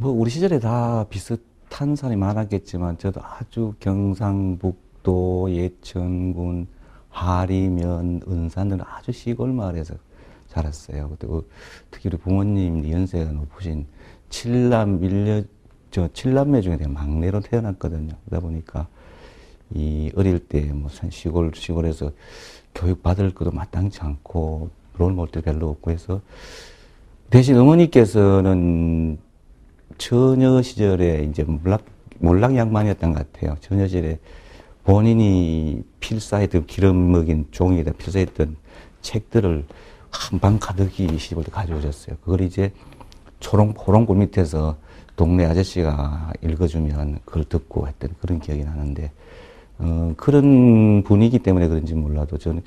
뭐 우리 시절에 다 비슷한 사람이 많았겠지만 저도 아주 경상북도, 예천군, 하리면, 은산 등 아주 시골 마을에서 자랐어요. 그리고 특히 우리 부모님 연세가 높으신 칠남매 중에 내가 막내로 태어났거든요. 그러다 보니까 이 어릴 때 뭐 시골에서 교육 받을 것도 마땅치 않고 롤모델 별로 없고 해서 대신 어머니께서는 처녀 시절에 이제 몰락양만이었던 것 같아요. 처녀 시절에 본인이 필사했던 기름 먹인 종이에다 필사했던 책들을 한 방 가득히 시집을 가져오셨어요. 그걸 이제 호롱불 밑에서 동네 아저씨가 읽어주면 그걸 듣고 했던 그런 기억이 나는데, 그런 분위기 때문에 그런지 몰라도 저는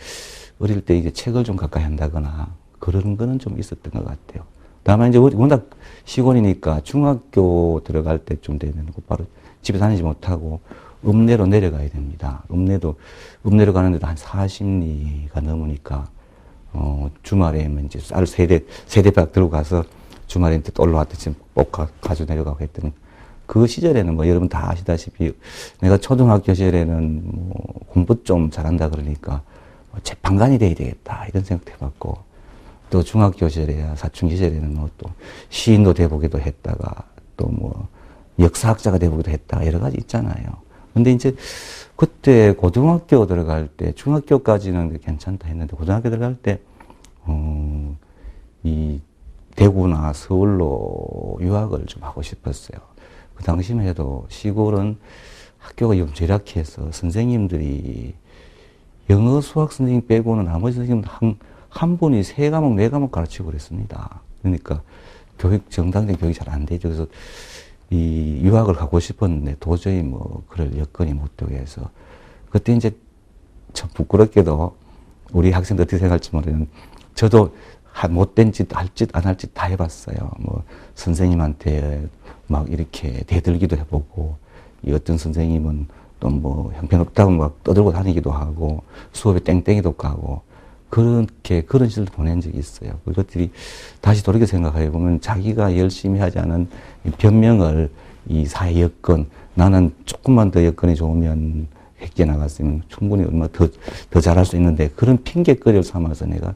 어릴 때 이제 책을 좀 가까이 한다거나 그런 거는 좀 있었던 것 같아요. 다만 이제 워낙 시골이니까 중학교 들어갈 때쯤 되면 곧바로 집에 다니지 못하고 읍내로 내려가야 됩니다. 읍내로 가는데도 한 40리가 넘으니까, 주말에 이제 쌀 세대박 들고 가서 주말에 또 올라왔듯이 꼭 가지고 내려가고 했던 그 시절에는 뭐 여러분 다 아시다시피 내가 초등학교 시절에는 뭐 공부 좀 잘한다 그러니까 재판관이 돼야 되겠다 이런 생각도 해봤고, 또 중학교 시절에 사춘기 시절에는 뭐 또 시인도 돼보기도 했다가 또 뭐 역사학자가 돼보기도 했다가 여러 가지 있잖아요. 근데 이제 그때 고등학교 들어갈 때 중학교까지는 괜찮다 했는데 고등학교 들어갈 때 이 대구나 서울로 유학을 좀 하고 싶었어요. 그 당시만 해도 시골은 학교가 좀 절약해서 선생님들이 영어 수학 선생님 빼고는 나머지 선생님들 한 분이 3과목, 4과목 가르치고 그랬습니다. 그러니까 정당적인 교육이 잘 안 되죠. 그래서 이 유학을 가고 싶었는데 도저히 뭐 그럴 여건이 못 되게 해서 그때 이제 참 부끄럽게도 우리 학생들 어떻게 생각할지 모르겠는데 저도 못된 짓, 할 짓, 안 할 짓 다 해봤어요. 뭐 선생님한테 막 이렇게 대들기도 해보고, 이 어떤 선생님은 또 뭐 형편없다고 막 떠들고 다니기도 하고 수업에 땡땡이도 까고 그런 시절도 보낸 적이 있어요. 그것들이 다시 돌이켜 생각해 보면 자기가 열심히 하지 않은 변명을 이 사회 여건, 나는 조금만 더 여건이 좋으면 획기에 나갔으면 충분히 얼마 더 잘할 수 있는데 그런 핑계거리를 삼아서 내가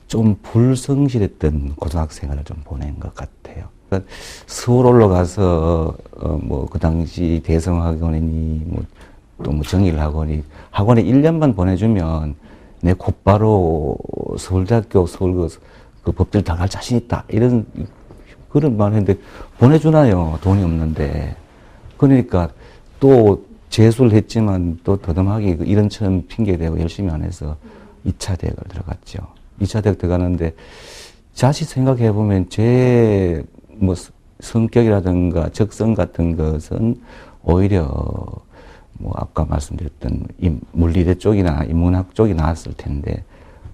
좀 불성실했던 고등학생활을 좀 보낸 것 같아요. 그러니까 서울 올라가서 뭐 그 당시 대성학원이니 뭐 또 뭐 정일학원이 학원에 1년만 보내주면 내 곧바로 서울대학교 그 법대를 다 갈 자신 있다 이런 그런 말 했는데 보내주나요? 돈이 없는데. 그러니까 또 재수를 했지만 또 더듬하게 이런처럼 핑계대고 열심히 안 해서 2차 대학을 들어갔죠. 2차 대학 들어가는데 자칫 생각해 보면 제 뭐 성격이라든가 적성 같은 것은 오히려 뭐 아까 말씀드렸던 물리대 쪽이나 인문학 쪽이 나았을 텐데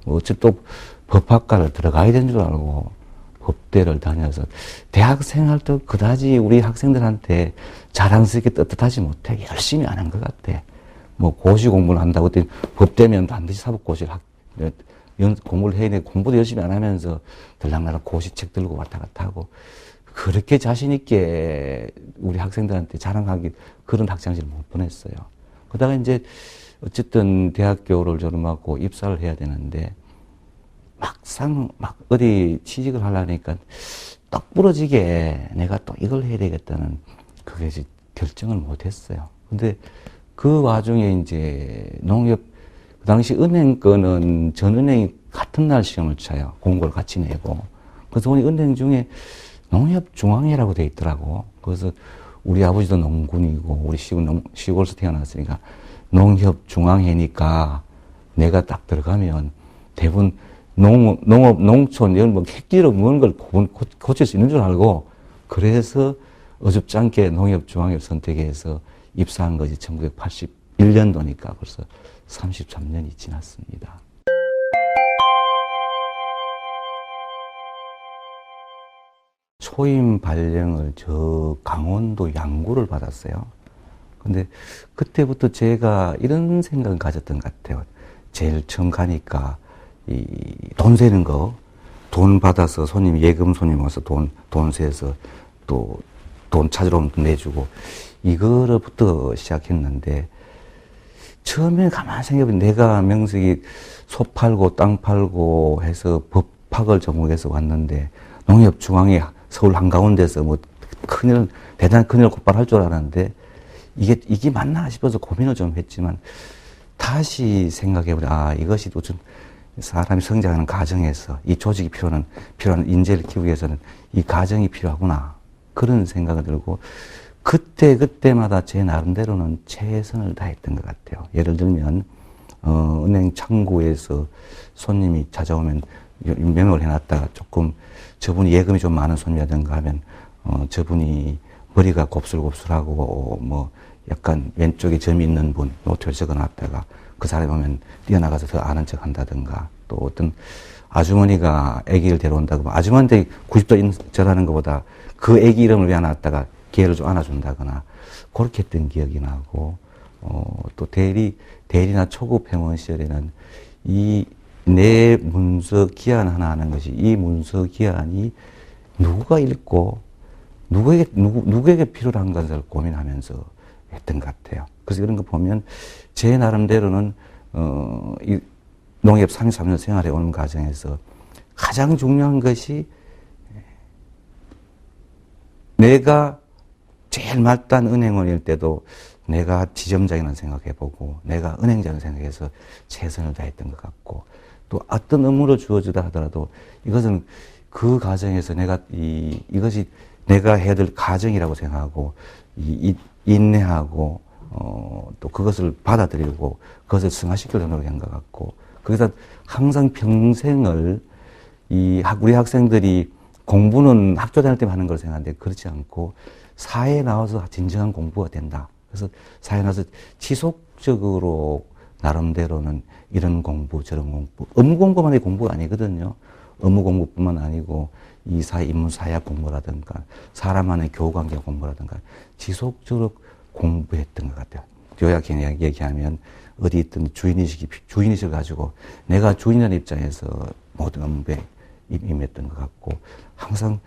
뭐 어차피 또 법학과를 들어가야 되는 줄 알고 법대를 다녀서 대학 생활도 그다지 우리 학생들한테 자랑스럽게 떳떳하지 못해 열심히 안 한 것 같아. 뭐 고시 공부를 한다고 했더니 법대면 반드시 사법고시를 공부를 해야 돼. 공부도 열심히 안 하면서 들락날락 고시책 들고 왔다 갔다 하고 그렇게 자신있게 우리 학생들한테 자랑하기 그런 학창시를 못 보냈어요. 그러다가 이제 어쨌든 대학교를 졸업하고 입사를 해야 되는데 막상 막 어디 취직을 하려니까 떡 부러지게 내가 또 이걸 해야 되겠다는 그게 이제 결정을 못 했어요. 근데 그 와중에 이제 농협, 그 당시 은행 거는 전 은행이 같은 날 시험을 쳐요. 공고를 같이 내고. 그래서 우리 은행 중에 농협중앙회라고 돼 있더라고. 그래서 우리 아버지도 농군이고 우리 시골에서 태어났으니까 농협중앙회니까 내가 딱 들어가면 대부분 농업, 농촌, 이런 뭐 획기로 무언 걸 고칠 수 있는 줄 알고 그래서 어줍지 않게 농협중앙회를 선택해서 입사한 것이 1981년도니까 벌써 33년이 지났습니다. 초임 발령을 저 강원도 양구를 받았어요. 근데 그때부터 제가 이런 생각을 가졌던 것 같아요. 제일 처음 가니까 돈 세는 거, 돈 받아서 예금 손님 와서 돈 세서 또 돈 찾으러 오면 돈 내주고, 이거로부터 시작했는데, 처음에 가만히 생각해보면 내가 명색이 소 팔고 땅 팔고 해서 법학을 전공해서 왔는데, 농협중앙회 서울 한가운데서 뭐 대단한 큰일 곧바로 할 줄 알았는데, 이게 맞나 싶어서 고민을 좀 했지만, 다시 생각해보면, 이것이 또 좀 사람이 성장하는 과정에서 이 조직이 필요한 인재를 키우기 위해서는 이 과정이 필요하구나. 그런 생각이 들고, 그때마다 제 나름대로는 최선을 다했던 것 같아요. 예를 들면, 은행 창구에서 손님이 찾아오면 명을 해놨다가 조금 저분이 예금이 좀 많은 손님이라든가 하면, 저분이 머리가 곱슬곱슬하고, 뭐, 약간 왼쪽에 점이 있는 분, 노트를 적어놨다가 그 사람이 오면 뛰어나가서 더 아는 척 한다든가, 또 어떤 아주머니가 아기를 데려온다고, 아주머니한테 90도 절하는 것보다 그 아기 이름을 외워놨다가 걔를 좀 안아준다거나, 그렇게 했던 기억이 나고, 또 대리나 초급 회원 시절에는 내 문서 기한 하나 하는 것이, 이 문서 기한이 누가 읽고, 누구에게 필요한 것을 고민하면서 했던 것 같아요. 그래서 이런 거 보면, 제 나름대로는, 이 농협 33년 생활해 오는 과정에서 가장 중요한 것이 내가 제일 말단 은행원일 때도 내가 지점장이라는 생각해보고 내가 은행장을 생각해서 최선을 다했던 것 같고, 또 어떤 업무를 주어주다 하더라도 이것은 그 과정에서 이것이 내가 해야 될 과정이라고 생각하고 인내하고 또 그것을 받아들이고 그것을 승화시키려고 노력한 것 같고, 그래서 항상 평생을 우리 학생들이 공부는 학교 다닐 때만 하는 걸 생각하는데 그렇지 않고 사회에 나와서 진정한 공부가 된다. 그래서 사회에 나와서 지속적으로 나름대로는 이런 공부 저런 공부, 업무 공부만이 공부가 아니거든요. 업무 공부뿐만 아니고 이 인문사회학 공부라든가 사람만의 교우관계 공부라든가 지속적으로 공부했던 것 같아요. 요약해 얘기하면 어디 있든 주인의식을 가지고 내가 주인이라는 입장에서 모든 업무에 임했던 것 같고, 항상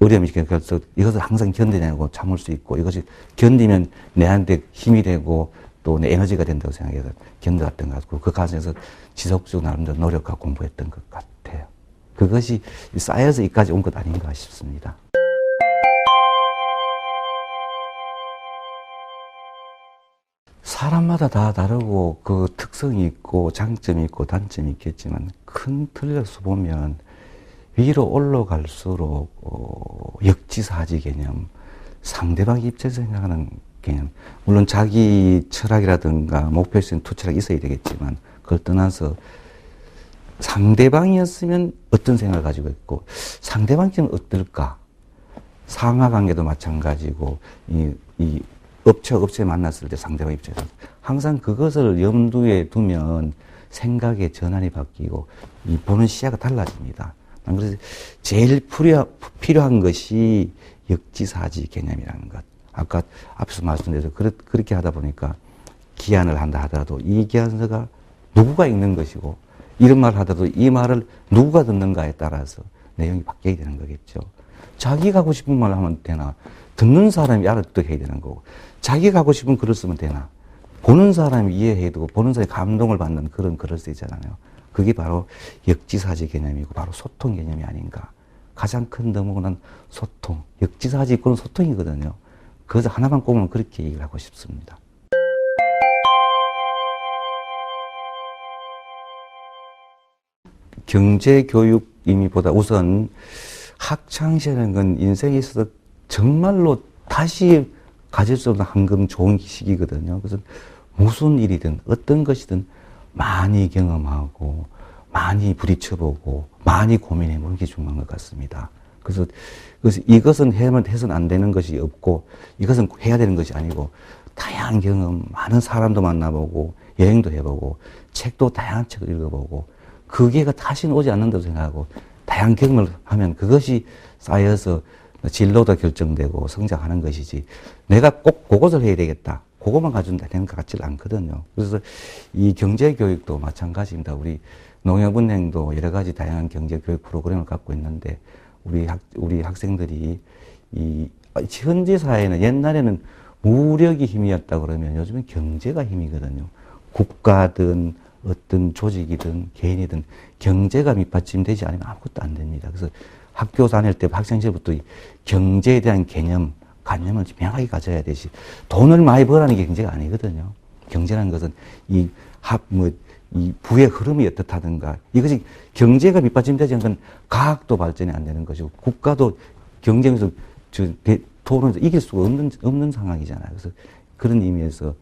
어려움이 있어서 이것을 항상 견뎌내고 참을 수 있고, 이것이 견디면 내한테 힘이 되고 또 내 에너지가 된다고 생각해서 견뎌왔던 것 같고, 그 과정에서 지속적으로 나름대로 노력하고 공부했던 것 같아요. 그것이 쌓여서 이까지 온 것 아닌가 싶습니다. 사람마다 다 다르고 그 특성이 있고 장점이 있고 단점이 있겠지만, 큰 틀에서 보면 위로 올라갈수록 역지사지 개념, 상대방 입장에서 생각하는 개념, 물론 자기 철학이라든가 목표에 있는 투철학이 있어야 되겠지만, 그걸 떠나서 상대방이었으면 어떤 생각을 가지고 있고 상대방이 어떨까, 상하관계도 마찬가지고 이 업체와 업체 만났을 때 상대방 입장에서 항상 그것을 염두에 두면 생각의 전환이 바뀌고 이 보는 시야가 달라집니다. 그래서 제일 필요한 것이 역지사지 개념이라는 것. 아까 앞에서 말씀드려서 그렇게 하다 보니까 기한을 한다 하더라도 이 기한서가 누구가 읽는 것이고, 이런 말을 하더라도 이 말을 누구가 듣는가에 따라서 내용이 바뀌게 되는 거겠죠. 자기가 하고 싶은 말을 하면 되나, 듣는 사람이 알아듣게 해야 되는 거고, 자기가 하고 싶은 글을 쓰면 되나, 보는 사람이 이해해야 되고 보는 사람이 감동을 받는 그런 글을 쓰잖아요. 그게 바로 역지사지 개념이고 바로 소통 개념이 아닌가. 가장 큰 덕목은 소통, 역지사지 있고는 소통이거든요. 그래서 하나만 꼽으면 그렇게 얘기를 하고 싶습니다. 경제교육임이보다 우선 학창시절이라는 건 인생에 있어서 정말로 다시 가질 수 없는 황금 좋은 시기거든요. 그래서 무슨 일이든 어떤 것이든 많이 경험하고 많이 부딪혀보고 많이 고민해보는 게 중요한 것 같습니다. 그래서 이것은 해서는 안 되는 것이 없고 이것은 해야 되는 것이 아니고 다양한 경험, 많은 사람도 만나보고 여행도 해보고 책도 다양한 책을 읽어보고 그 기회가 다시는 오지 않는다고 생각하고 다양한 경험을 하면 그것이 쌓여서 진로도 결정되고 성장하는 것이지, 내가 꼭 그것을 해야 되겠다, 그것만 가지고 되는 것 같지는 않거든요. 그래서 이 경제교육도 마찬가지입니다. 우리 농협은행도 여러 가지 다양한 경제교육 프로그램을 갖고 있는데 우리 학생들이 현재 사회는 옛날에는 무력이 힘이었다 그러면 요즘은 경제가 힘이거든요. 국가든 어떤 조직이든 개인이든 경제가 밑받침되지 않으면 아무것도 안 됩니다. 그래서 학교 다닐 때 학생 시절부터 경제에 대한 관념을 명확히 가져야 되지. 돈을 많이 벌라는 게 경제가 아니거든요. 경제라는 것은 이 부의 흐름이 어떻다든가 이것이 경제가 밑받침되지 않으면 과학도 발전이 안 되는 것이고 국가도 경쟁에서 토론에서 이길 수가 없는 상황이잖아요. 그래서 그런 의미에서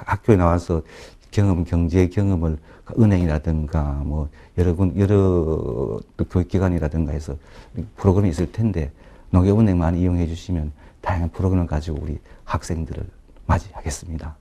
학교에 나와서 경제 경험을 은행이라든가 여러 또 교육기관이라든가 해서 프로그램이 있을 텐데 농협은행 많이 이용해 주시면 다양한 프로그램을 가지고 우리 학생들을 맞이하겠습니다.